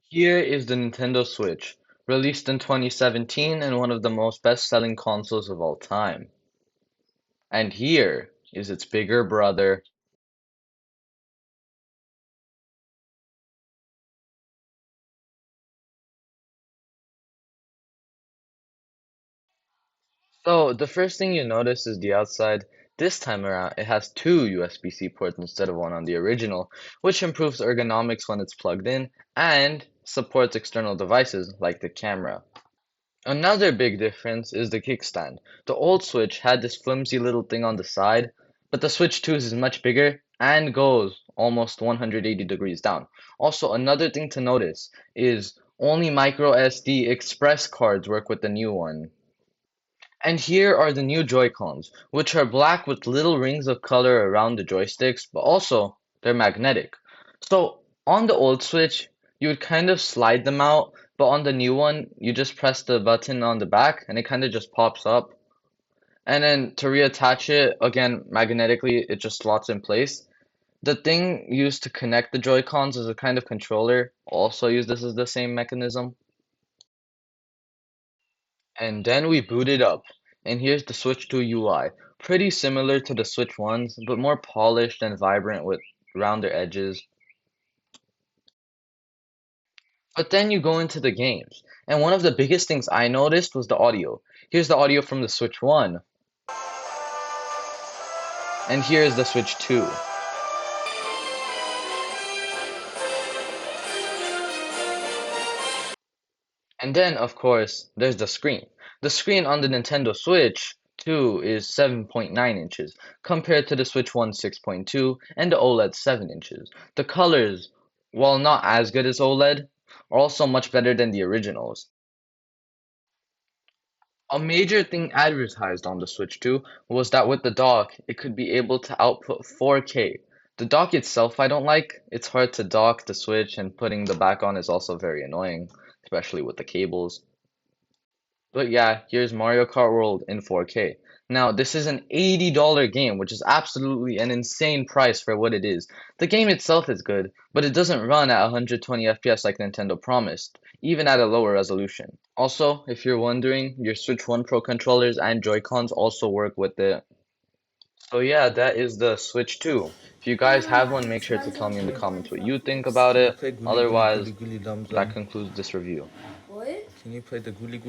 Here is the Nintendo Switch, released in 2017 and one of the most best-selling consoles of all time. And here is its bigger brother. So, the first thing you notice is the outside. This time around, it has two USB-C ports instead of one on the original, which improves ergonomics when it's plugged in and supports external devices like the camera. Another big difference is the kickstand. The old Switch had this flimsy little thing on the side, but the Switch 2's is much bigger and goes almost 180 degrees down. Also, another thing to notice is only micro SD express cards work with the new one. And here are the new Joy-Cons, which are black with little rings of color around the joysticks, but also they're magnetic. So on the old Switch, you would kind of slide them out, but on the new one, you just press the button on the back and it kind of just pops up. And then to reattach it, again, magnetically, it just slots in place. The thing used to connect the Joy-Cons as a kind of controller also uses the same mechanism. And then we boot it up. And here's the Switch 2 UI. Pretty similar to the Switch 1's, but more polished and vibrant with rounder edges. But then you go into the games. And one of the biggest things I noticed was the audio. Here's the audio from the Switch 1, and here's the Switch 2. And then, of course, there's the screen. The screen on the Nintendo Switch 2 is 7.9 inches, compared to the Switch 1 6.2 and the OLED 7 inches. The colors, while not as good as OLED, are also much better than the originals. A major thing advertised on the Switch 2 was that with the dock, it could be able to output 4K. The dock itself I don't like. It's hard to dock the Switch and putting the back on is also very annoying, especially with the cables. But yeah, here's Mario Kart World in 4K. Now, this is an $80 game, which is absolutely an insane price for what it is. The game itself is good, but it doesn't run at 120 FPS like Nintendo promised, even at a lower resolution. Also, if you're wondering, your Switch 1 Pro controllers and Joy-Cons also work with it. So yeah, that is the Switch 2. If you guys have one, make sure to tell me in the comments what you think about Can you it. play Gully Gully Gully Otherwise, Gully Dum that Dum? concludes this review. Can you play the Gully Gully?